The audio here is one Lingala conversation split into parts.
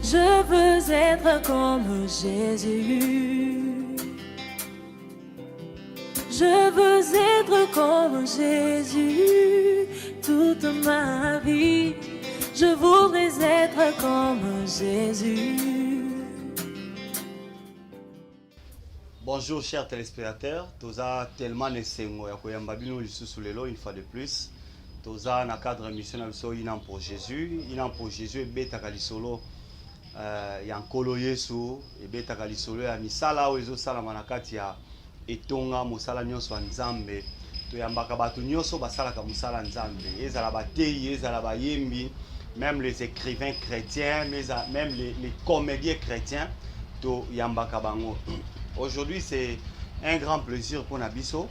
Je veux être comme Jésus. Je veux être comme Jésus toute ma vie. Je voudrais être comme Jésus. Bonjour chers téléspectateurs, toza tellement nesengo ya koyamba bino lisusu lelo une fois de plus. Toza na cadre émission na biso inam pour Jésus ebetaka lisolo ya nkolo Yesu, ebetaka lisolo ya misala oyo ezosalama na kati ya etonga mosala nyonso ya Nzambe. Toyambaka bato nyonso basalaka mosala Nzambe, ezala bateyi, ezala bayembi, même les écrivains chrétiens, même les comédiens chrétiens, toyambaka bango. Aujourd'hui, c'est un grand plaisir pour Nabiso.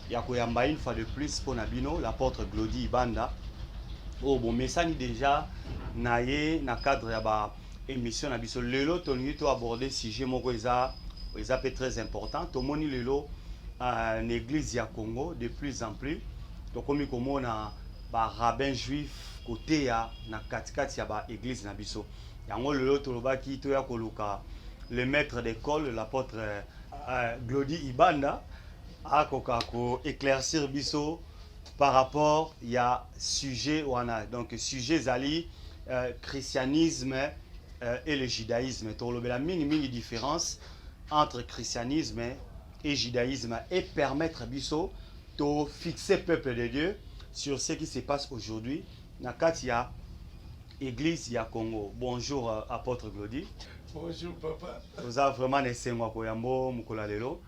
Yakoyamba une fois de plus pour Nabino, l'apôtre Glody Ibanda. Oh bon, mais ça ni déjà naye na cadre ya ba émission Nabiso. Lelo toni to aborder sujet moko eza peut très important. Tomoni lelo l'église ya Congo de plus en plus. To komi komona ba rabbin juif côté ya na katikati ya ba église Nabiso. Yango lelo to lobaki to ya koluka le maître d'école, l'apôtre Glody Ibanda, a éclaircir biso par rapport à sujet wana. Donc sujet zali christianisme et le judaïsme. To la mini différence entre christianisme et judaïsme et permettre biso de fixer peuple de Dieu sur ce qui se passe aujourd'hui na kati ya église ya Congo. Bonjour apôtre Glody. Bonjour papa. Vous avez vraiment essayé de mukula lelo.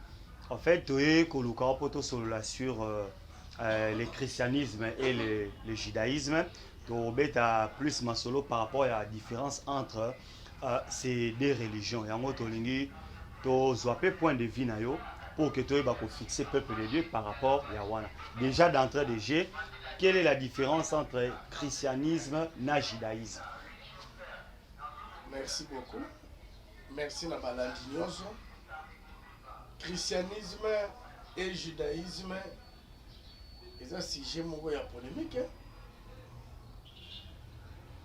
En fait, tu es koluka poto sur le christianisme et le judaïsme. Tu as plus masolo par rapport à la différence entre ces deux religions. Yango tolingi to zoapé point de vue na yo pour que tu aies fixer peuple de Dieu par rapport à wana. Déjà d'entrée de jeu, quelle est la différence entre christianisme et judaïsme? Merci beaucoup. Merci na balandi nyonso. Christianisme et judaïsme c'est un sujet moko ya polémique.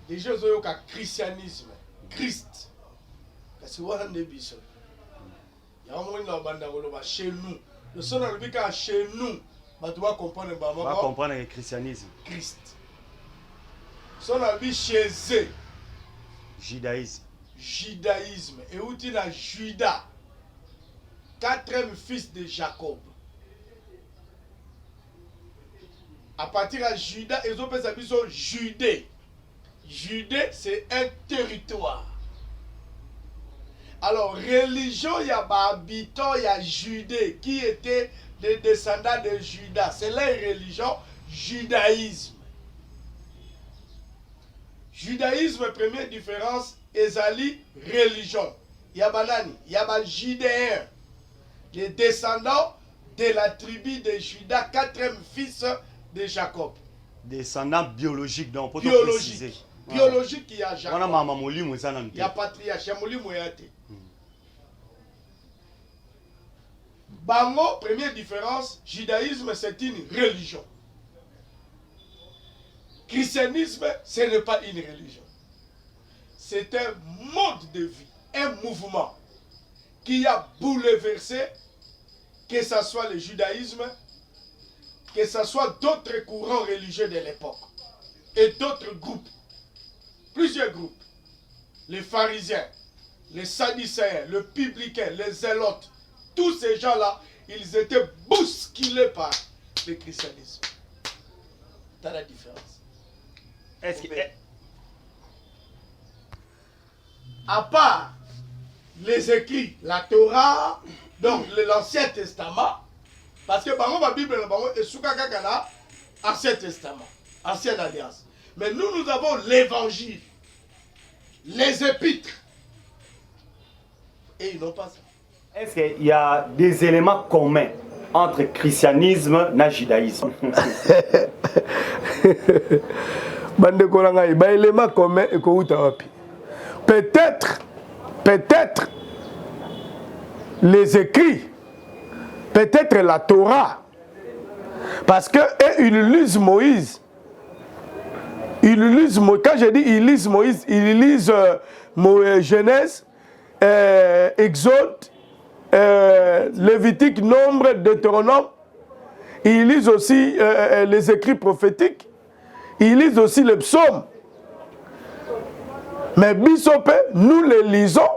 Déjà ozoyoka christianisme, Christ. Kasi wana nde biso. Ya moni na banda koloba chez nous. Le son na lobika chez nous. Bato ba comprendre ba moko. Va comprendre le christianisme. Christ. Son na bi chez eux. Judaïsme. Judaïsme et outil la Juda, quatrième fils de Jacob. À partir de Juda, ils ont fait Judée. Judée, c'est un territoire. Alors, religion, il y a habitants, il y a Judée, qui étaient des descendants de Juda. C'est la religion judaïsme. Judaïsme, première différence, ezali religion. Yabanani, Yaba Judéen, les descendants de la tribu de Juda, quatrième fils de Jacob. Descendants biologiques, donc pour préciser. Biologique, il y a Jacob. Il y a patriarche, il y a Moli Moyate. Bango, première différence, judaïsme c'est une religion. Christianisme, ce n'est pas une religion. C'est un mode de vie, un mouvement qui a bouleversé, que ce soit le judaïsme, que ce soit d'autres courants religieux de l'époque et d'autres groupes, plusieurs groupes, les pharisiens, les sadducéens, les publicains, les zélotes, tous ces gens-là, ils étaient bousculés par le christianisme. T'as la différence. Est-ce que... À part les écrits, la Torah, donc l'Ancien Testament, parce que la Bible est sous l'Ancien Testament, Ancienne Alliance. Mais nous avons l'Évangile, les Épîtres. Et ils n'ont pas ça. Est-ce qu'il y a des éléments communs entre christianisme et judaïsme? Éléments communs et peut-être les écrits, peut-être la Torah, parce que ils lisent Moïse, Il lise, quand je dis il lise Moïse, il lise Genèse, Exode, Lévitique, Nombre, Deutéronome. Il lise aussi les écrits prophétiques. Il lise aussi les psaumes. Mais Bissope, nous les lisons,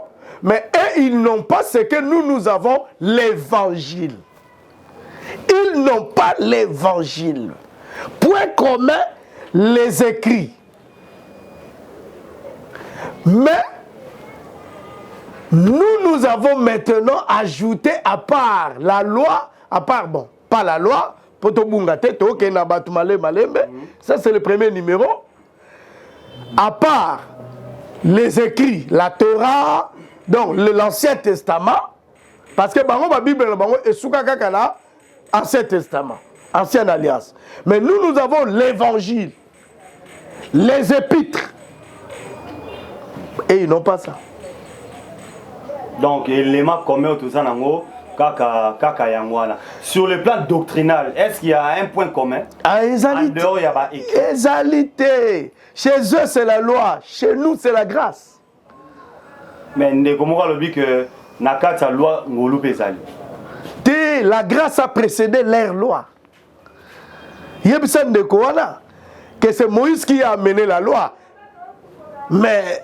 mais eux, ils n'ont pas ce que nous avons, l'évangile. Ils n'ont pas l'évangile. Point commun, les écrits. Mais nous avons maintenant ajouté à part la loi, à part, bon, pas la loi, ça c'est le premier numéro. À part les écrits, la Torah, donc l'Ancien Testament, parce que la Bible est Ancien Testament, Ancienne Alliance. Mais nous avons l'Évangile, les Épîtres. Et ils n'ont pas ça. Donc, l'élément commun, tout ça, sur le plan doctrinal, est-ce qu'il y a un point commun? En dehors, il y a égalité. Chez eux, c'est la loi. Chez nous, c'est la grâce. Mais comment on dit que la loi la grâce a précédé leur loi. Que c'est Moïse qui a amené la loi. Mais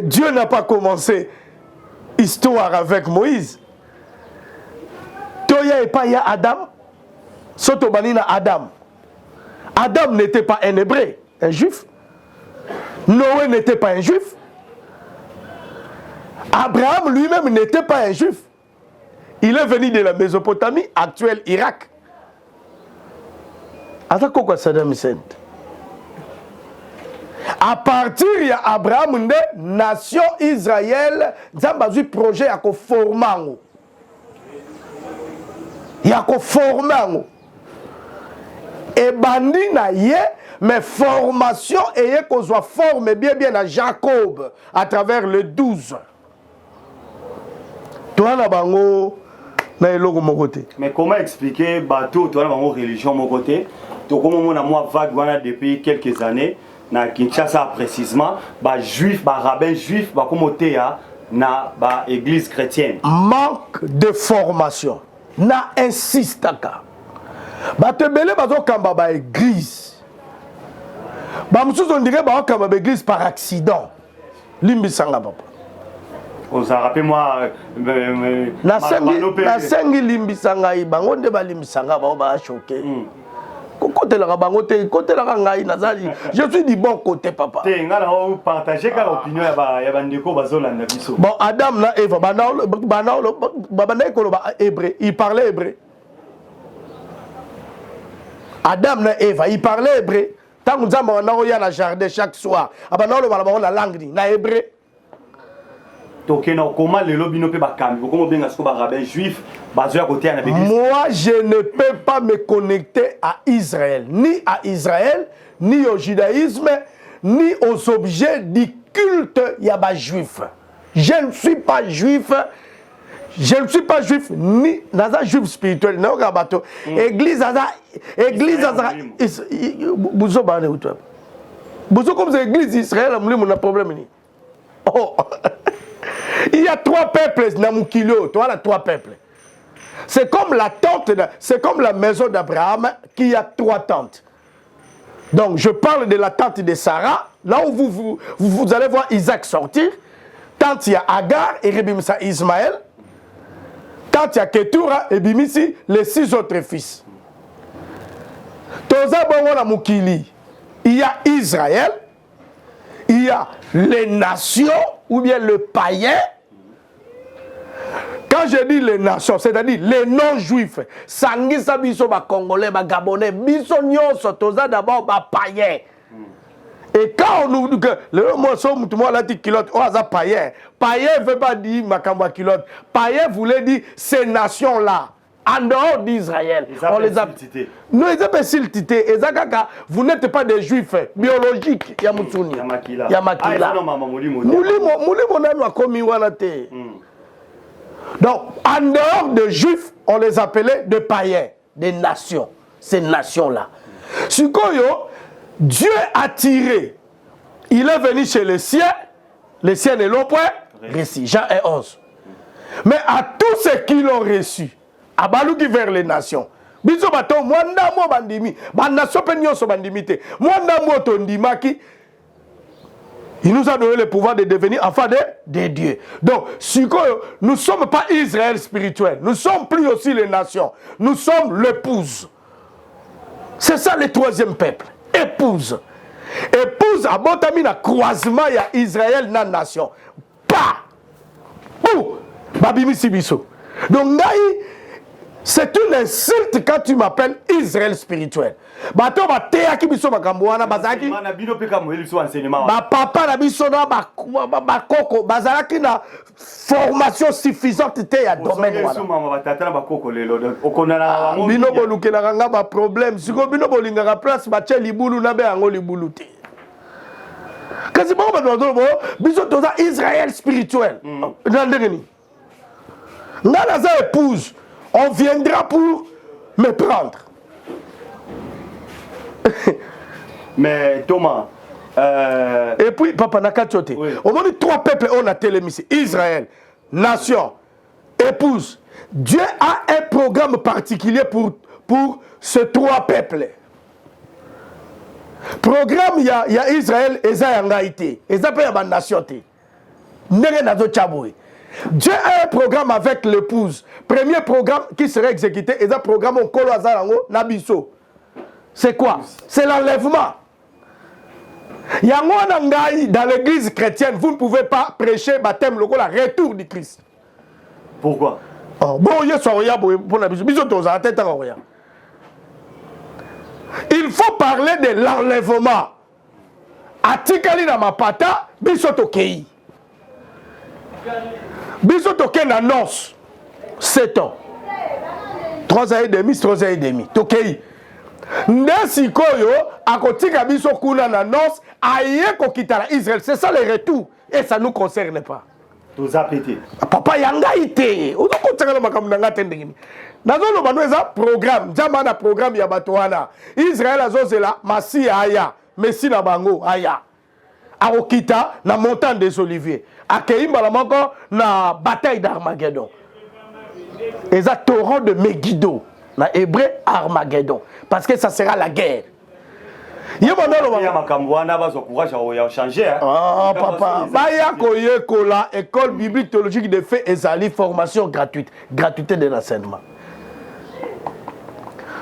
Dieu n'a pas commencé histoire avec Moïse. Toya et pas ya Adam. Sotobanina Adam. Adam n'était pas un hébreu, un juif. Noé n'était pas un juif. Abraham lui-même n'était pas un juif. Il est venu de la Mésopotamie, actuelle Irak. À partir de Abraham, nation Israël, Zambazu projet à former. Il y a former. Et bandi na ye, mais formation et qu'on soit formé bien à Jacob à travers le 12. Toi na bango na eloko mon côté. Mais comment expliquer bateau toi na bango religion mon côté? To comme on a moi vague depuis quelques années na Kinshasa précisément, juif, rabbin juif, comme na église chrétienne. Manque de formation. Na insistaka. Bato belé bazo kamba ba église. Ba mususu on dirait ba kamba ba église par accident. Limbisanga papa. On s'en rappelle moi na sengi limbisanga bango nde ba limbisanga ba choqué. Côté la bango te côté la ngai nazali. Je suis du bon côté papa. Te ngala o partager ka opinion ya ba ndeko bazolanda biso. Bon Adam na Eva ko ba hébreu, il parlait hébreu. Adam na Eva, il parlait hébreu. Tant que nous avons dans jardin chaque soir, la langue na hébreu. Moi, je ne peux pas me connecter à Israël, ni à Israël, ni au judaïsme, ni aux objets du culte yaba juif. Je ne suis pas juif. Je ne suis pas juif, ni naza juif spirituel. Église Bouzo bane ou toi. Bouzo comme c'est église d'Israël, on a problème ni. Oh. Il y a 3 peuples dans mon kilo, toi là 3 peuples. C'est comme la tente, c'est comme la maison d'Abraham qui a 3 tentes. Donc je parle de la tente de Sarah, là où vous allez voir Isaac sortir. Tente il y a Agar et Rebimsa Ismaël. Tente il y a Ketura et Bimisi les 6 autres fils. Toza bongo na mukili. Il y a Israël, il y a les nations ou bien le païen. Quand je dis les nations, c'est-à-dire les non-juifs, Sangisa biso ba Congolais, ba Gabonais, biso nyonso toza d'abord ba païen. Et quand on nous dit que le mot somme tout moi la dit kilote, oh ça païen. Païen veut pas dire makamba kilote. Païen voulait dire ces nations là. En dehors d'Israël, on les a. Nous les appelons siltité. Et Zakaka, vous n'êtes pas des juifs biologiques. Yamutsuni. Yamakila. Donc, en dehors de juifs, on les appelait des païens, des nations. Ces nations-là. Sukoyo, Dieu a tiré. Il est venu chez les siens ne l'ont point reçu. Jean 1:11. Mais à tous ceux qui l'ont reçu, à baluki vers les nations. Biso bato mwanda mo bandimi, banation pe nyonso bandimi te. Mwanda mo tondimaki. Il nous a donné le pouvoir de devenir enfants de Dieu. Donc, nous ne sommes pas Israël spirituel. Nous ne sommes plus aussi les nations. Nous sommes l'épouse. C'est ça le troisième peuple. Épouse. Épouse a botami na croisement ya Israël na nation. Pas. Ou babimi sibiso. Donc c'est une insulte quand tu m'appelles Israël spirituel. Bato ba teaki biso makambo wana bazaki. Mana bino pe ka moyeli so enseignement. Ba papa na biso na ba koko bazalaki na formation suffisante te ya domaine wana. Mama batata na ba koko lelo. Okonana bino bolukela nga ba problème. Siko bino bolingaka place ba che libulu na be yango libulu te. Kasi ba biso toza Israël spirituel. Na ndengeni. Nga na za épouse, on viendra pour me prendre. Mais Thomas, et puis papa Nakatiote, oui. Au moins 3 peuples on a télémisé. Israël, nation, épouse. Dieu a un programme particulier pour ces 3 peuples. Programme il y a Israël et Zayangaïté. Et ça peut y avoir nation. Dieu a un programme avec l'épouse. Premier programme qui serait exécuté, et ça programme au Kolo Azarango Nabiso. C'est quoi? C'est l'enlèvement. Dans l'église chrétienne, vous ne pouvez pas prêcher baptême le retour du Christ. Pourquoi? Il faut parler de l'enlèvement. Atikali na mapata, bisoto kei. Bisoto kei na nos. 7 ans. 3 ans et demi, 3 ans et demi. Tokei. Ndesi koyo akotika biso kuna na nos aye kokitala Israël. C'est ça le retour et ça nous concerne pas. Tous apétés. Papa yanga ite. Ozo kotsaka na makambo nanga tendengini. Nazolo bano eza programme, jama na programme ya bato wana. Israël azozela masi aya, messi na bango aya. Akokita na montagne des Oliviers. Akeimba la moko na bataille d'Armageddon. Eza torrent de Megiddo. Na hébreu Armageddon parce que ça sera la guerre. Ah papa, baya koye kola école biblique théologique de fait ezali formation gratuite, gratuité de l'enseignement.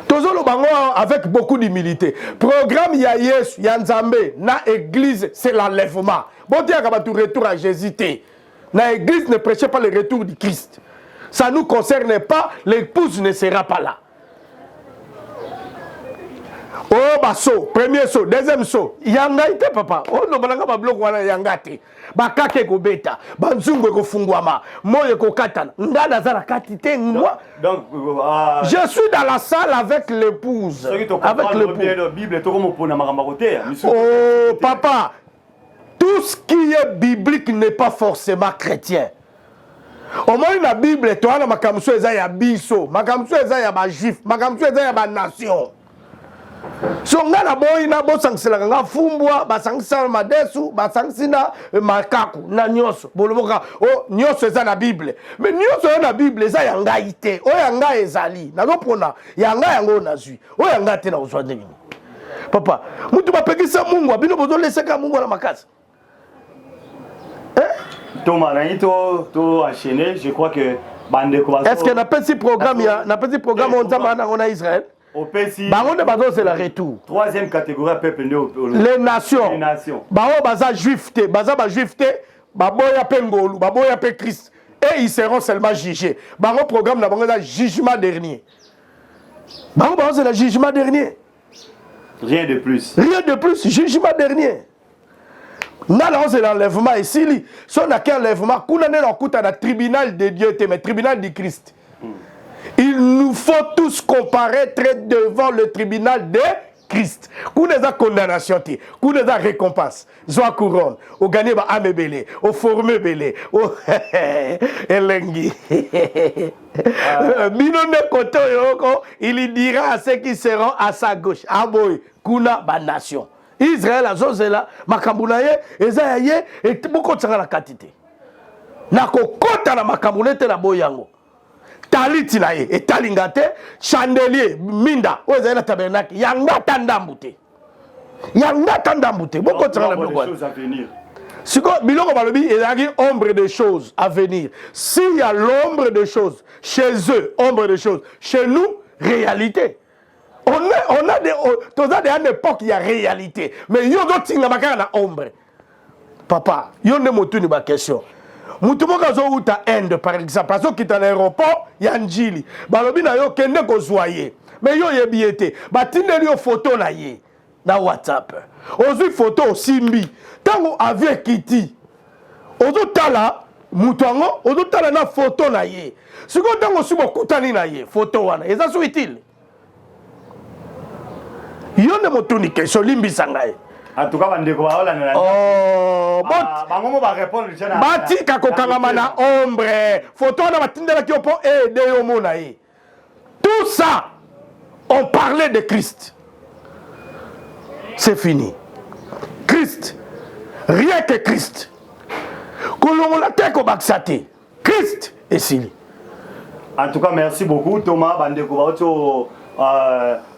Tozolo bango avec beaucoup d'humilité. Programme ya Yesu, ya Nzambe na église c'est l'enlèvement. Bon dia ka batu retour à Jésus té. Na église ne prêchez pas le retour du Christ. Ça ne nous concerne pas, l'épouse ne sera pas là. Oh, bah, saut, premier saut, deuxième saut. Yangaïte, papa. Oh, non, balanga ba blok wana yangate. Ba kake ko beta. Ba nzungu ko fungwama. Moye ko katana. Ndana zala katite moi. Donc, je suis dans la salle avec l'épouse. Avec l'épouse. Oh, papa. Tout ce qui est biblique n'est pas forcément chrétien. Au moins la Bible, toi, na makamso eza ya biso, makamso eza ya ba juif, makamso eza ya ba nation. So nga na boy na bo sangsela nga fumbwa, ba sangsala madesu, ba sangsina makaku na nyoso. Boloboka, oh nyoso eza na Bible. Mais nyoso eza na Bible eza ya ngaite, o ya nga ezali. Na lopona ya nga yango nazwi. O ya nga te na uzwa ndenge. Papa, mutu bapekisa Mungu, bino bozo leseka Mungu na makasi. Thomas, to enchaîné, je crois que est-ce que na petit programme on a Israël? Au PC. C'est le retour. Troisième catégorie peuple les nations. Les nations. Baza juif te, baza ba juif te, baboya pengolu, baboya pe Christ et ils seront seulement jugés. Bango programme na bango jugement dernier. Bango c'est le jugement dernier. Rien de plus. Rien de plus, jugement dernier. Là, c'est l'enlèvement ici. Si on a qu'un enlèvement, on a un tribunal de Dieu, mais tribunal du Christ. Il nous faut tous comparaître devant le tribunal de Christ. Qu'on a une condamnation, qu'on a une récompense. Zoa couronne, au gagné ba amebele, au formé belé, au elengi. Binone koto yoko, il dira à ceux qui seront à sa gauche. Ah boy, kuna ba nation. Israël azozela makambo na ye eza ya ye et bokotsanga na katite na kokota na makambo nete na boyango taliti na ye etalinga te chandelier minda oyo ezali na tabernacle yanga tandambu te bokotsanga na biloko siko biloko balobi ezalaki ombre de choses à venir. S'il y a l'ombre de choses chez eux, ombre de choses chez nous, réalité. On a des époques, il y a réalité. Mais il y a d'autres qui ont ombre. Papa, il y a une question. Mutumoka zo uta Inde par exemple, parce que dans l'aéroport, il y a Njili. Balobi na yo kende ko zoyer. Mais yo yebiete. Ba tindeli yo photo na ye na WhatsApp. Ozui photo simbi. Tango avion kiti. Ozo tala mutango, ozo tala na photo na ye. Siko tango subo kutani na ye, photo wana. Eza so utile. Yonde motuni question limbi sangaye. En tout cas, bandeko baola na. Oh, bangomo ba répondre déjà. Batika kokangama na ombre. Photo na batindela ki opo de yo mona ye. Tout ça, on parlait de Christ. C'est fini. Christ. Rien que Christ. Kolongola teko baksate. Christ est sili. En tout cas, merci beaucoup Thomas bandeko baoto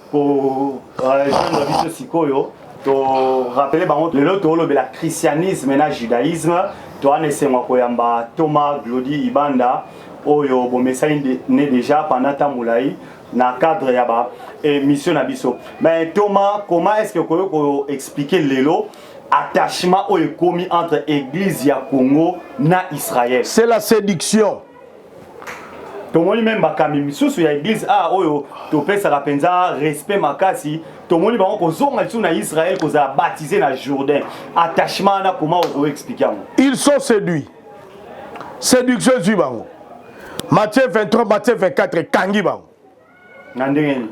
pour jeune biso sikoyo. To rappeler bango lelo to lobela christianisme na judaïsme to anesenga koyamba Thomas Glody Ibanda oyo bo message né déjà pendant tamulai na cadre ya ba émission na biso. Mais Thomas, comment est-ce que ko expliquer lelo attachement oyo commis entre église ya Congo na Israël? C'est la séduction. Tomoni même bakami misusu ya église oyo to pesa la penza respect makasi tomoni bango kozonga tsu na Israël koza baptisé na Jourdain attachement na comment on expliquer moi ils sont séduits séduction du bango Matthieu 23 Matthieu 24 kangi bango nandengeni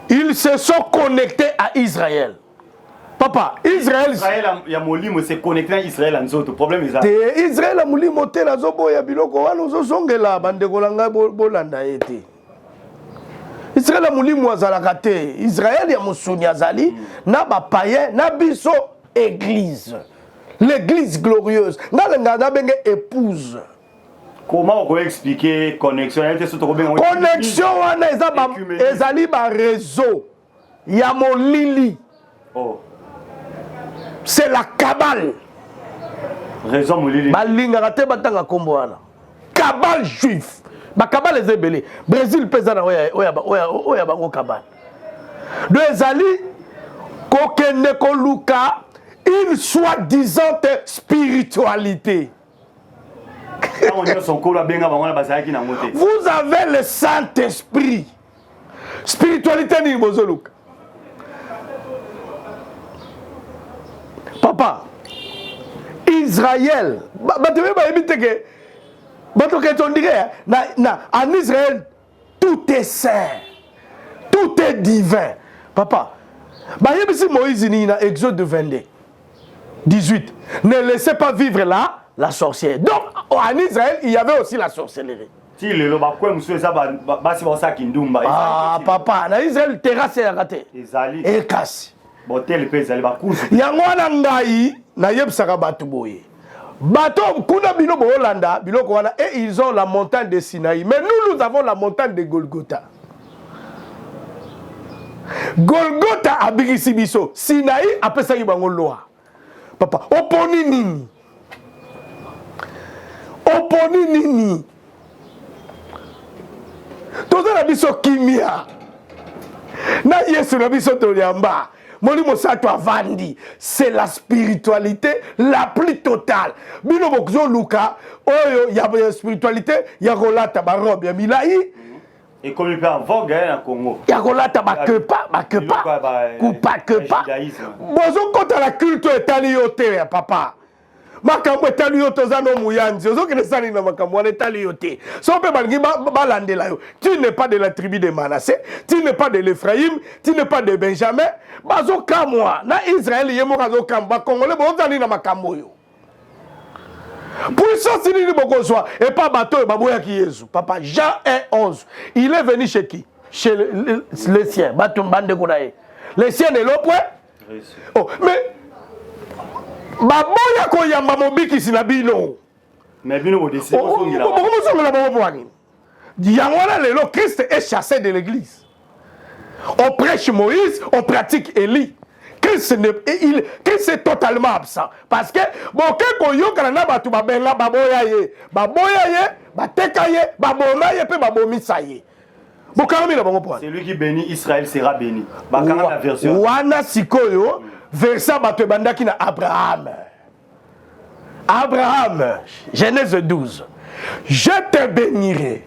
ils se sont connectés à Israël. Papa, Israël ya molimo se connecter à Israël en autre problème ça. Israël a molimo te na zobo ya biloko wana zosongela bandeko langa bolanda ete. Israël a molimo azalaka te. Israël ya musuni azali na ba païen na biso église. L'église glorieuse. Na benge épouse. Comment on peut expliquer connexion? Connexion wana ezali ba réseau ya molili. Oh. C'est la cabale. Raison molili. Balingaka te batanga kombo wana. Cabale juif. Ba cabale ezebele. Brésil pesa na oya bango cabale. Do ezali kokende koluka une soi-disant spiritualité. Vous avez le Saint-Esprit. Spiritualité ni bozoluka. Papa, Israël, en Israël, tout est saint, tout est divin. Papa, Moïse dans Exode 22, 18, ne laissez pas vivre là la sorcière. Donc, en Israël, il y avait aussi la sorcellerie. Ah, papa, en Israël, terrasse est raté. Et casse. Yango wana ngai na yebsaka batu boye. Bato kuna bino bo Hollanda, biloko wana et ils ont la montagne de Sinaï. Mais nous avons la montagne de Golgotha. Golgotha abirisi biso. Sinaï apesaki bango loi. Papa, oponi nini? Oponi nini? Toza na biso kimia. Na Yesu na biso toliamba. Molimo sato avandi, c'est la spiritualité la plus totale. Bino bokzo luka, oyo ya spiritualité, ya rolata ba robe ya milai. Et comme il peut en vogue na Congo. Ya rolata ba kepa, kupa kepa. Bozo kota la culte etali yote ya papa. Makambo etali yote zano muyanzi, ozo kene sali na makambo wana etali yote. So pe bangi balandela yo. Tu n'es pas de la tribu de Manassé, tu n'es pas de l'Ephraïm, tu n'es pas de Benjamin. Bazo kamwa na Israël yemo kazo kamba Congolais bozali na makambo yo. Puissance ni bokozwa et pas bateau baboya ki Yesu. Papa Jean 1:11. Il est venu chez qui? chez les siens. Les siens ne l'ont point. Oh, mais baboya koyamba mobiki sinabino. Mais bino vous décidez. Le Christ est chassé de l'église. On prêche Moïse, on pratique Élie. Christ est totalement absent. Parce que, bon, quand on a batu babenga baboya ye, bateka ye, babona ye, pe babomisa ye. C'est lui qui bénit Israël sera béni. Bakanga la version. Wana sikoyo, verset batu bandaki na Abraham. Abraham, Genèse 12. Je te bénirai.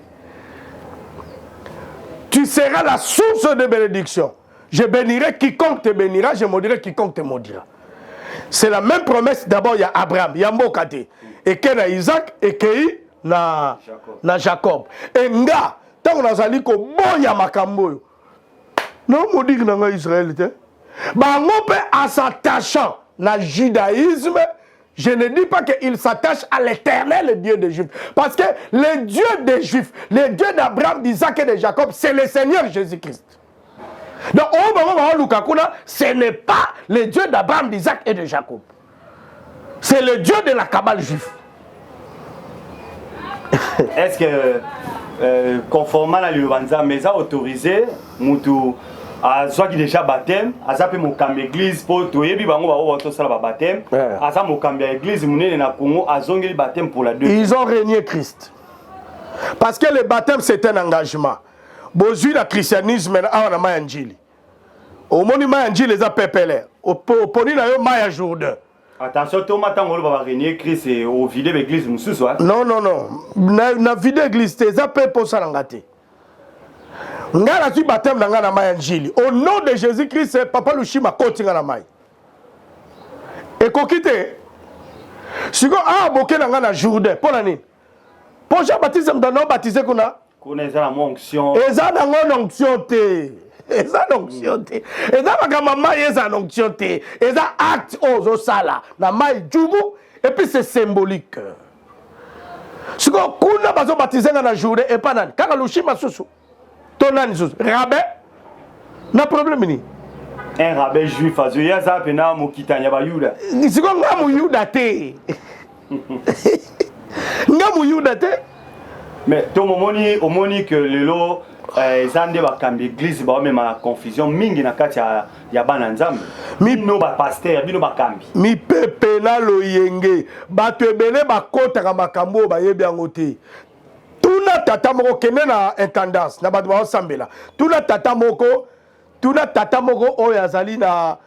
Tu seras la source de bénédiction. Je bénirai quiconque te bénira, je maudirai quiconque te maudira. C'est la même promesse. D'abord, il y a Abraham, il y a Mbokate. Et qu'il y a Isaac, et qu'il y a Jacob. Et nga, tant qu'on a dit que bon, il y a Makambo. Non, maudir dans Israël. En s'attachant à judaïsme, je ne dis pas qu'il s'attache à l'éternel, le Dieu des Juifs. Parce que le Dieu des Juifs, le Dieu d'Abraham, d'Isaac et de Jacob, c'est le Seigneur Jésus-Christ. Donc, ce n'est pas le Dieu d'Abraham, d'Isaac et de Jacob. C'est le Dieu de la Kabbale juive. Est-ce que, conformément à l'Ubanza, mais ça autorisé, Moutou, soit qui déjà baptême, à ça peut m'ocamber l'église pour tout et puis bango va tout ça le baptême, à ça m'ocamber l'église mouné na Congo à zongi le baptême pour la deuxième. Ils ont régné Christ. Parce que le baptême c'est un engagement. Bozu le christianisme a na mayanjili. Au monument yanjili les a pepelé. Au poni na yo maya Jourdain. Attention, tout matin on va régner Christ et au vide l'église mususu. Non. Na vide l'église te za pe pour ça ngate. Ngala tu baptême dans la mayanjili. Au nom de Jésus-Christ, Papa Lushima continue la maille. Et kokite. Si ko a boké dans la Jourdain, pour l'année. Pour Jean-Baptiste m'donne baptisé kuna. Kuna za la onction. Eza na onction te. Eza onction te. Eza makama maille eza onction te. Eza acte ozo sala na maille jubu et puis c'est symbolique. Si ko kuna bazo baptisé dans la Jourdain et pas nan. Kaka Lushima susu. Rabais, n'a problème ni. Un rabbin juif, il y a ça, il y a Mokita, il y a Bayuda. C'est comme un Mouyoudate. Un Mouyoudate. Mais tout le monde que le lot, ils ont des l'église, même à confusion, mingi na kati ya bananzam. Mi no ba pasteur, bino ba kambi. Mi pepe na loyenge, ba tebele ba kota ka makambo ba yebi angote. Tuna tata moko kene na intendance na bato ba sambela. Tuna tata moko oyo azali na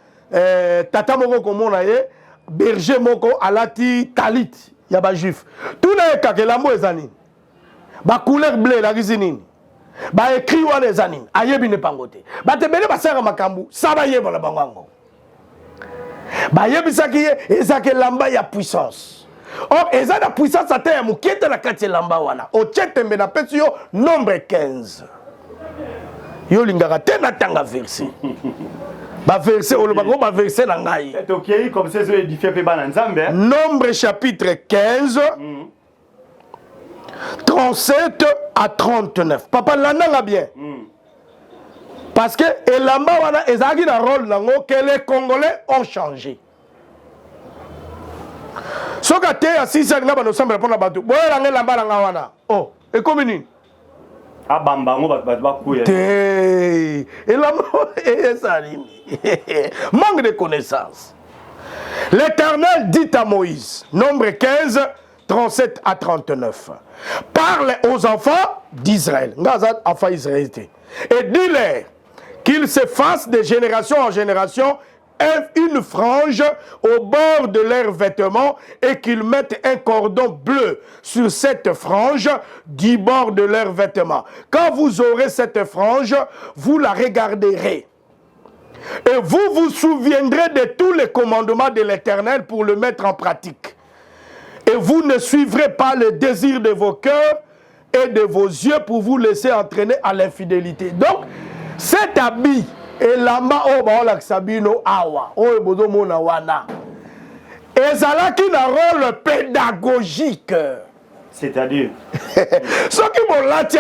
tata moko komona ye berger moko alati talit ya ba juif. Tuna e kakelambo ezani. Ba couleur bleu la gizinini. Ba écrit wana ezani. Ayebi ne pangote. Ba tebele ba sera makambu, sa ba yeba la bangango. Ba yebi sakiye ezake lamba ya puissance. Or, ils ont la puissance à terre, qui est la quartier Lambawana. Au Tchetembe, na petio, nombre 15. Yo lingara tena tanga verset. Ba verset, on va verset langai. C'est ok, comme c'est édifié pe bananzambe. Nombre chapitre 15, 37 à 39. Papa l'ananga bien. Parce que Lambawana, ils ont un rôle que les Congolais ont changé. Soka te asisa nga bano sambela pona batu boyela ngela mbala nga wana oh e comme ni abamba ngo batu bakuya te et la manque de connaissance. L'Éternel dit à Moïse, nombre 15 37 à 39, parle aux enfants d'Israël, ngazat enfants Israël, et dis-leur qu'ils se fassent de génération en génération une frange au bord de leurs vêtements et qu'ils mettent un cordon bleu sur cette frange du bord de leurs vêtements. Quand vous aurez cette frange, vous la regarderez. Et vous vous souviendrez de tous les commandements de l'Éternel pour le mettre en pratique. Et vous ne suivrez pas le désir de vos cœurs et de vos yeux pour vous laisser entraîner à l'infidélité. Donc, cet habit et lamba o baola sabino awa o bozo mona wana ezalaki na rôle pédagogique C'est-à-dire Ce qui m'ont lâché,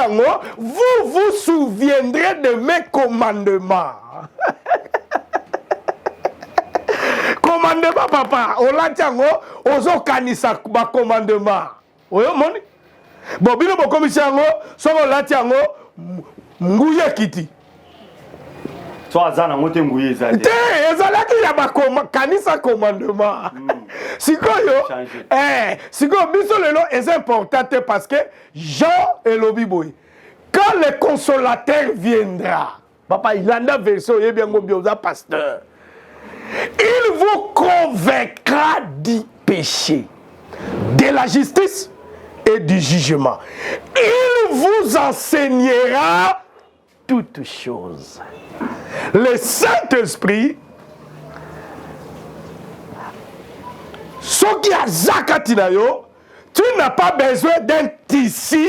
vous vous souviendrez de mes commandements. Commandement, papa. On l'a dit, on a kanisa ma commandement. Oui, moni. Bon, bien, mon commissaire, si on l'a dit, mouye kiti. toi, Zana, moi, tu es mouillé, Zana. Ezalaki ya bakanisa commandement. Sikoyo, sikoyo biso lelo est important parce que Jean et Lobiboy. Quand le consolateur viendra, papa il a une version, il bien gombiosa pasteur. Il vous convaincra du péché, de la justice et du jugement. Il vous enseignera toutes choses. Le Saint-Esprit, ce qui a Zakatinayo, tu n'as pas besoin d'un tissu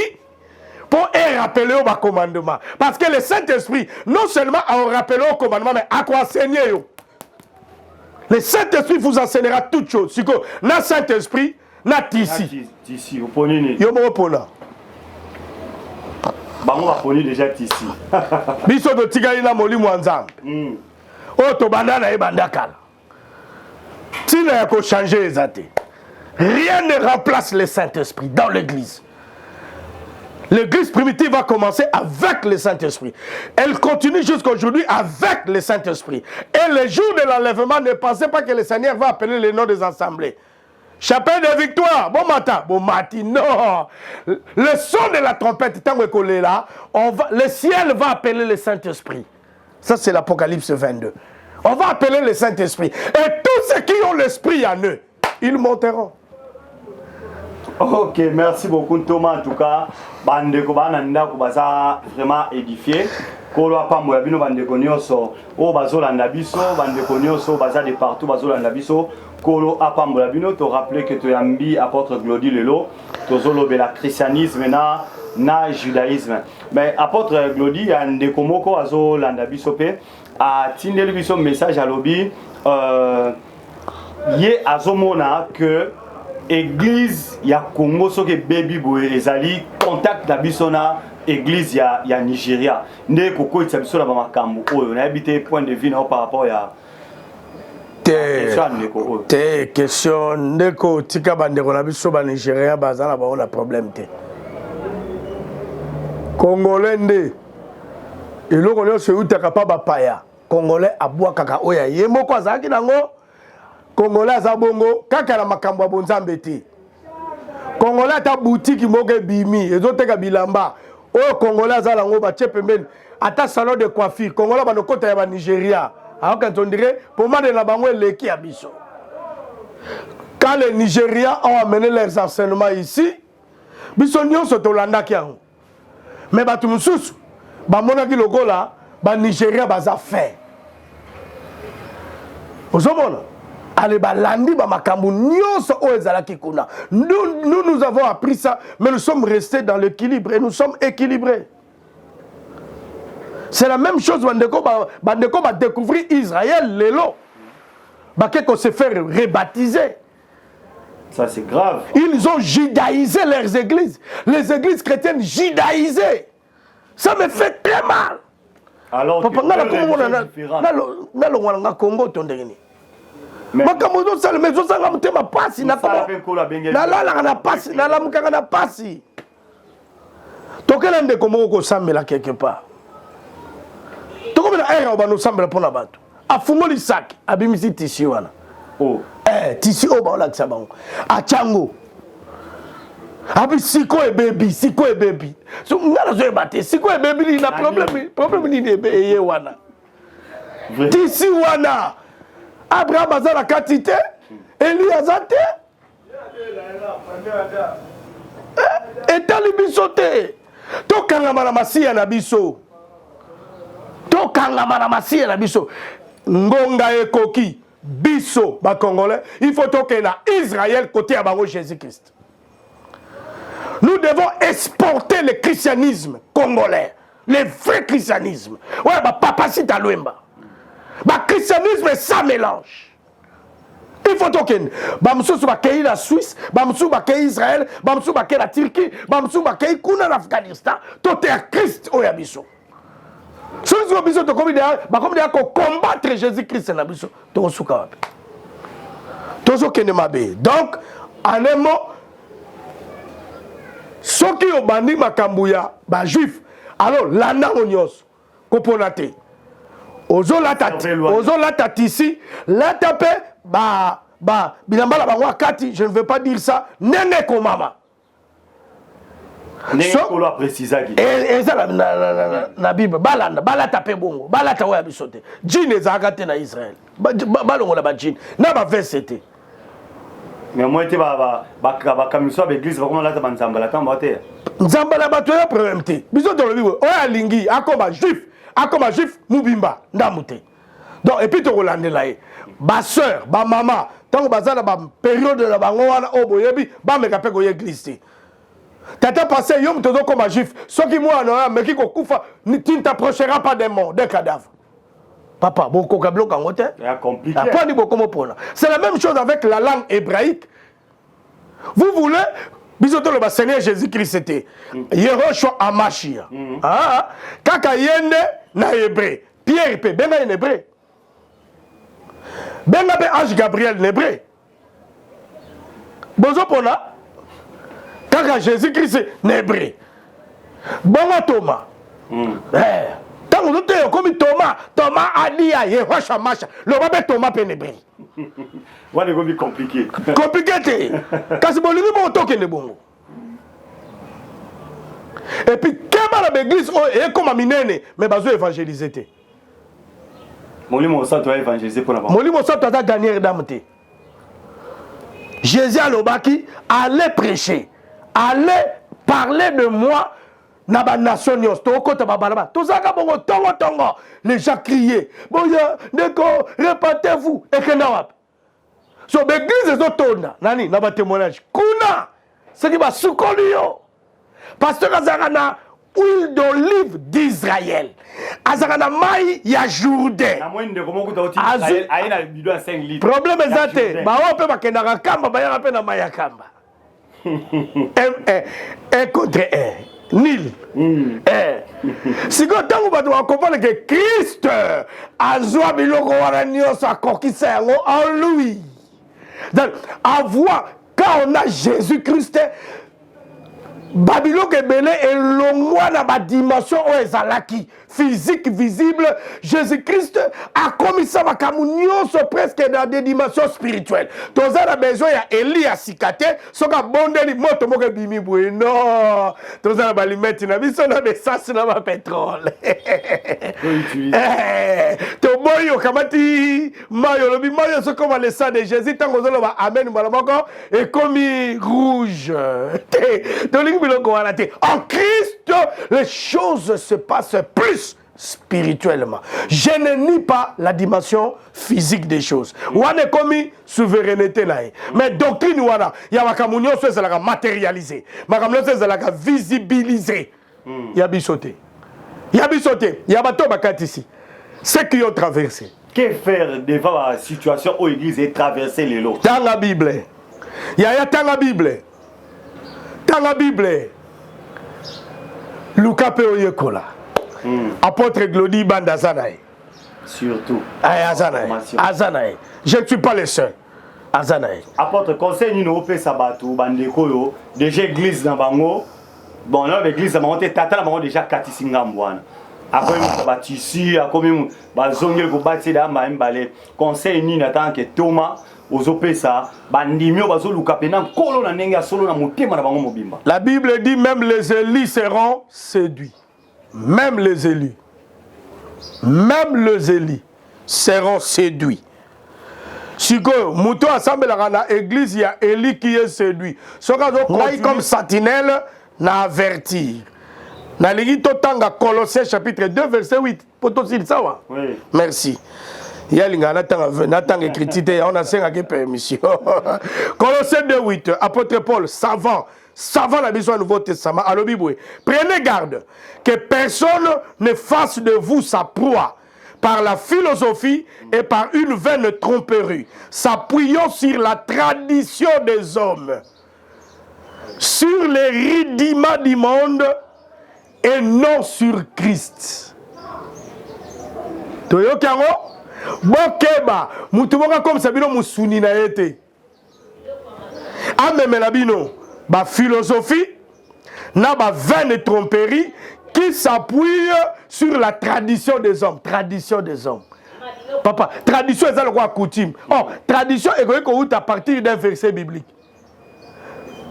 pour rappeler au commandement. Parce que le Saint-Esprit, non seulement a rappelé au commandement, mais à quoi enseigner. Le Saint-Esprit vous enseignera toutes choses. Si le Saint-Esprit, n'a tissu. Tissu, vous prenez. Yo me repona. On va prendre déjà tissu. Biso de tigali na moli mwanzam. O to bandana e bandakala. Tina ya ko changer ezate. Rien ne remplace le Saint-Esprit dans l'église. L'église primitive va commencer avec le Saint-Esprit. Elle continue jusqu'aujourd'hui avec le Saint-Esprit. Et le jour de l'enlèvement, ne pensez pas que le Seigneur va appeler les noms des assemblées. Chapelle de victoire, bon matin, bon matin, non. Le son de la trompette, tant que là, le ciel va appeler le Saint-Esprit. Ça, c'est l'Apocalypse 22. On va appeler le Saint-Esprit. Et tous ceux qui ont l'Esprit en eux, ils monteront. Ok, merci beaucoup Thomas. En tout cas, bandeko bananda ko baza vraiment édifié. Kolo apambo ya bino bandeko nyonso o bazolanda biso, bandeko nyonso baza de partout bazolanda biso. Kolo apambo ya bino to rappeler que to yambi apôtre Glody lelo tozolobela christianisme na judaïsme. Mais apôtre Glody ya ndeko moko azolanda biso pe a tindeli biso message à lobby ye azomona que Église ya Congo soki baby boy ezali contact na biso na église ya Nigeria nde koko itsa biso na ba makambo oyo na habité point de vue na par rapport ya te question ndeko tika bandeko na biso ba Nigeria bazala ba on a problème te Congolais nde eloko nyonso utaka pa bapaya Congolais abwa kaka oya ye moko azalaki nango Congolais aza bongo kaka na makambo ya bonzambe te. Congolais ata boutique moko bimi ezoteka bilamba. Oyo Congolais aza lango ba pembeni ata salon de coiffure. Congolais ba nokota ya ba Nigeria. Alors quand on dirait pour moi de la bango leki ya biso. Quand les Nigériens ont amené leurs enseignements ici, biso nyonso tolanda ki yango. Mais ba tumususu ba monaki lokola ba Nigeria baza fait. Ozomona nous avons appris ça, mais nous sommes restés dans l'équilibre et nous sommes équilibrés. C'est la même chose, Bandeko va découvrir Israël, Lélo. Qu'on se fait rebaptiser. Ça c'est grave. Ils ont judaïsé leurs églises. Les églises chrétiennes judaïsées. Ça me fait très mal. Alors que makambo sala mezo sanga mutema pasi na la pasi na la mukanga na pasi tokela ndeko moko ko sambela quelque part tokomela era ba no sambela pona bato afungoli sac abimisi tisi wana tisi oba ola tsabango achango abi siko e baby so ngala zo e bate siko e baby na problème ni de wana tisi wana Abraham a la quantité, Élie a la et t'as les bisotés. Tokanga maramasi na biso. Tokanga maramasi na biso. Ngonga ekoki biso ba Congolais. Il faut toquer na Israël côté à bango Jésus-Christ. Nous devons exporter le christianisme congolais, le vrai christianisme. Ouais, bah papa si t'as l'ouemba. Le christianisme est sans mélange. il faut token bamsusu bakei la Suisse bamsusu bakei Israël bamsusu bakei la Turquie bamsusu bakei kuna na Afghanistan tout est à Christ oya biso soki biso tokomi de ko combattre Jésus-Christ na biso tokosuka wapi tozokende mabe. Donc en un mot soki obandi makambo ya ba juif alors landa nyonso kopona te ozolata tisi lata pe bilamba la bango akati, je ne veux pas dire ça nene komama Nekolo a précisé eza na Bible balata pe bongo balata oya biso te jine ezalaka te na Israël balongola bajine na bavese te mais moi ete bakamiso ya baeglise bakomalata banzambala tamba te nzambala bato ya problème te biso tolobi oyo alingi akoma juif mubimba ndamu te. Donc et puis tokolandela ye basœur bamama ntango baza na bapériode na bango wana oyo boyebi bameka mpe koya église te tata passé yo moto ozokoma juif soki mwana oyo ameki kokufa tu ne t'approcheras pas des morts des cadavres papa bokoka biloko yango te aponi bokomo mpona. C'est la même chose avec la langue hébraïque. Vous voulez biso toloba Seigneur Jésus-Christ c'était Yehoshua Amashia kaka yende na hébreu Pierre pe benga en hébreu benga be ange Gabriel en hébreu bozo pona kaka Jésus-Christ en hébreu bonga Thomas tango zote yokomi Thomas ali ya Yehoshua Amashia loba be Thomas pe en hébreu wana ekomi compliqué te kasi bolingi botokende bongo et puis keba na l'église oyo ekoma minene mais bazo évangéliser te molimo santo évangéliser pour na bango molimo santo aza dernière dame te. Jésus alobaki allez prêcher allez parler de moi na ba nation nyos to kota babalaba tozaka bongo tongo les gens criaient boya ndeko répentez-vous ekenda wapi so l'église ezotonda nani na ba témoignage kuna c'est qui ba sukoli yo pasteur azaka na huile d'olive d'Israël azaka na mai ya Jourdain na mwende komoko ta oti Israël aina bidon 5 litres problème ezate ba wa pe bakendaka kamba bayaka pe na mai ya kamba un contre un nil sikoyo ntango bato bakomprendre ke Christ azwa biloko wana nyonso akokisa yango en lui. Donc avoir quand on a Jésus-Christ Babylone ebele elongwa na ba dimension oyo ezalaki physique visible. Jésus-Christ a commis ça makambo nyonso presque dans des dimensions spirituelles. Toza na besoin ya Eli asikate soka bondeli moto moko ebimi boye non toza na balimeti na biso na essence na ba pétrole toboyi okamati mayo lobi mayo sokoma le sang de Jésus tango ozoloba amen mbala moko ekomi rouge en Christ, les choses se passent plus spirituellement. Je ne nie pas la dimension physique des choses. Wana komi souveraineté là. Mais doctrine wana, ya makamunyo c'est la matérialiser. Makamunyo c'est la visibiliser. Ya bisoté. Ya bisoté. Ya bato bakati ici. Ceux qui ont traversé. Que faire devant la situation où l'église est traversée les lots? Dans la Bible. Ya dans la Bible. Dans la Bible, Luka pe oyekola. Apôtre Glody Bandazanaï. Surtout. Azanaï. Je ne suis pas le seul. Azanaï. Apôtre conseil ni no pe sabatu bandeko yo déjà église dans bango. Bon là l'église a monté tata la bango déjà katisinga mbwana. Après mu batisi akomi bazongel ko bati da mbale. Conseil ni na tant que Thomas la Bible dit même les élus seront séduits. Même les élus. Même les élus seront séduits. Si Mouto assemble la église, il y a Élie qui est séduit. Ce qu'on comme sentinelle, n'a avertir. Dans l'église Totanga, Colossiens chapitre 2, verset 8. Oui. Merci. Il y a une écriture, on a 5 permission. Colossiens 2:8, apôtre Paul, savant la vision du Nouveau Testament, à l'Obiboué. Prenez garde que personne ne fasse de vous sa proie par la philosophie et par une vaine tromperie, s'appuyant sur la tradition des hommes, sur les rudiments du monde et non sur Christ. Toyo Karo, Bokeba, Mutumoka comme Sabino Musuni na été. Amemela bino, ba philosophie, na ba vaine tromperie qui s'appuie sur la tradition des hommes. Tradition des hommes. Papa, tradition est le roi coutume. Oh, tradition est à partir d'un verset biblique.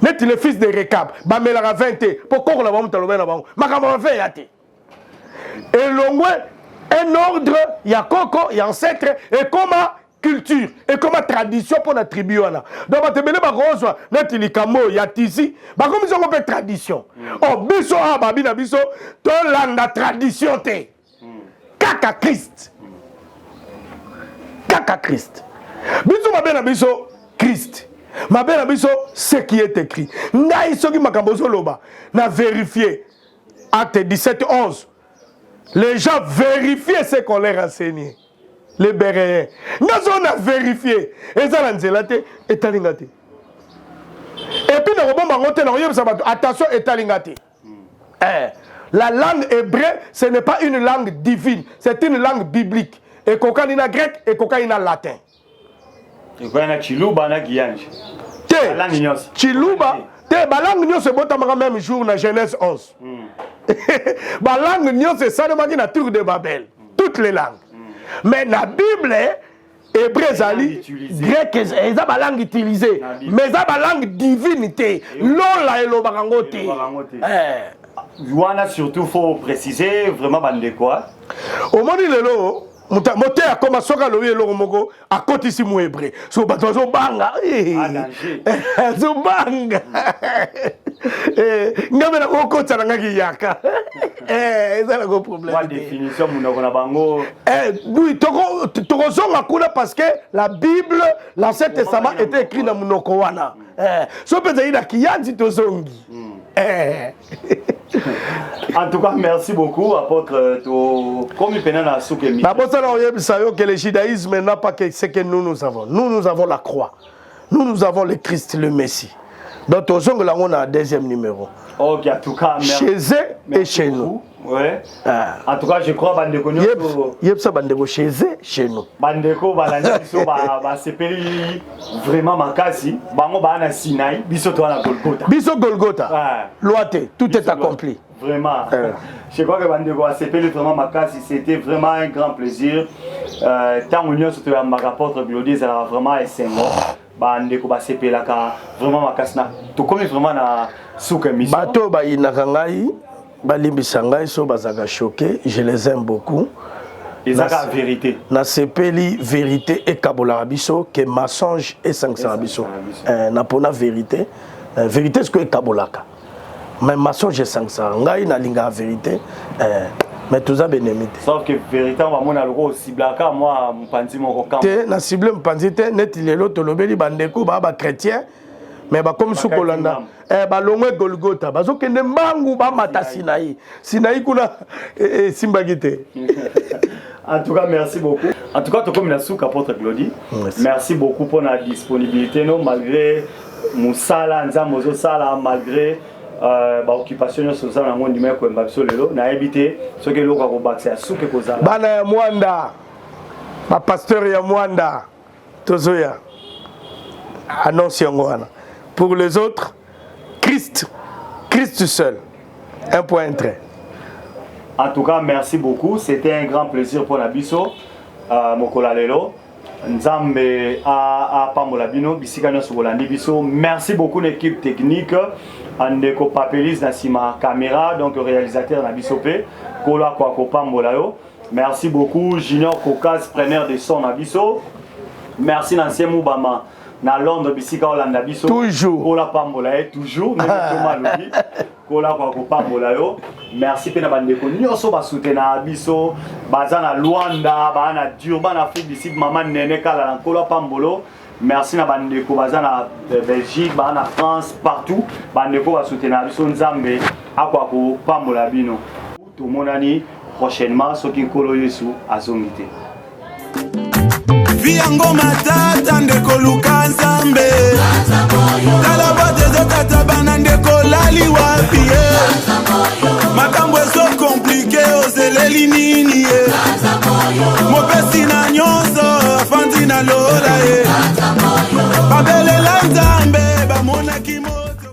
Net le fils de Rekab, ba melara 20, pourquoi on a pas monté le ben là-bas? Makama fait yate. Et l'ongwe un ordre, il y a coco, il y a ancêtre et comment culture et comment tradition pour la tribu là. Donc ba tebele ba rozwa net likamo ya tisi, ba comme ils ont fait tradition. Oh biso a ba bina biso to landa tradition te. Kaka Christ. Kaka Christ. Biso ba bina biso Christ. Ma belle abisso, ce qui est écrit. Ngai soki makambo loba na vérifier. Acte 17, 11. Les gens vérifiaient ce qu'on leur enseignait. Les Béréens. Nous on a vérifié. Et ça l'anzelate et talingate. Et puis attention et talingate. La langue hébreu, ce n'est pas une langue divine, c'est une langue biblique. Et cocaïna grec et cocaïna latin. Chiluba na Guyange. Chiluba, la langue nyo se bota même jour na Genèse 11. La langue nyo se ça de la tour de Babel. Toutes les langues. Mais la Bible, hébreu zali, grec, c'est la langue utilisée. Mais c'est la langue divinité. Lola et l'obarangote. Wana surtout faut préciser vraiment bande quoi. Au moment où moté a commencé à louer le moko à côté si mo hébreu so bato zo banga zo banga ngame na ko kota na ngaki yaka ça la gros problème la définition munoko na bango oui toko zonga kuna parce que la Bible l'Ancien Testament était écrit na munoko wana so peut dire kiyanzi to zongi En tout cas, merci beaucoup, apôtre. Comme il pénale à souke mi. Que le judaïsme n'a pas que ce que nous avons. Nous avons la croix. Nous avons le Christ, le Messie. Donc, on a un deuxième numéro. Ok, en tout cas, merci. Chez eux et chez nous. Ouais. En tout cas, je crois Bandeko ça Bandeko chez eux, chez nous. Bandeko balanda biso ba sepeli vraiment makasi. Bango ba na Sinaï, biso to na Golgotha. Biso Golgotha. Loité, tout est accompli. Vraiment. Je crois que Bandeko a sepeli vraiment makasi, c'était vraiment un grand plaisir. Tant union surtout à ma rapporte Glodie, ça a vraiment essengo. Bandeko ba sepela ka vraiment makasi na. To comme vraiment na souka mission. Bato ba inakangai. Balimbisangai so bazaka choqué, je les aime beaucoup. Et ça la vérité. Na sepeli vérité et kabola biso que mensonge et sanction biso. Na pona vérité, vérité ce que kabolaka. Mais mensonge et sanction ngai na linga vérité mais tout ça bénémité. Sauf que vérité on va mona loko ciblaka moi mpanzi moko camp. Té na cible mpanzi té net lelo tolobeli bandeko ba chrétien. Mais comme sous Kolanda, Balongwe Golgotha, Bazokende Mangu Bamata Sinaï. Sinaï Kuna Simbagite. En tout cas, merci beaucoup. En tout cas, tu comme la souk apôtre Glody. Merci beaucoup pour la disponibilité, non, malgré Moussala, Nzamozo Sala, malgré l'occupation sur ça, on a dit que Mbabsolelo, n'a évité ce que l'on a rebattu à souk et Kozala. Bana Mwanda, ma pasteur ya Mwanda, Tozoya, annonce Yangwana. Pour les autres, Christ seul. Un point trait. En tout cas, merci beaucoup. C'était un grand plaisir pour Nabiso, Mokola Lelo. Nzambe a Pamolabino, Bisikano Sokolandi Biso. Merci beaucoup l'équipe technique. Andeko Papelis Nasima Caméra, donc réalisateur Nabisope. Kola Kwako Pamolayo. Merci beaucoup Junior Kokas, preneur de son Nabiso. Merci Nansien Moubama. Na Londres bisika Olanda biso toujours kola pambola toujours mais tomalobi kola kwa pambola yo merci pe na bandeko nyonso ba soutenir biso bazana Luanda bana Durban Afrique d'ici maman nene kala na kola pambolo merci na bandeko bazana Belgique bana France partout bandeko ba soutenir biso nzambe akwa ko pambola bino to monani prochainement soki nkolo yesu azongi te. Viango matata ndeko luka nzambe tala bote ezokata bana ndeko lali wapi makambo ezo komplike ozeleli nini mopesi na nyonso afandi na lola babele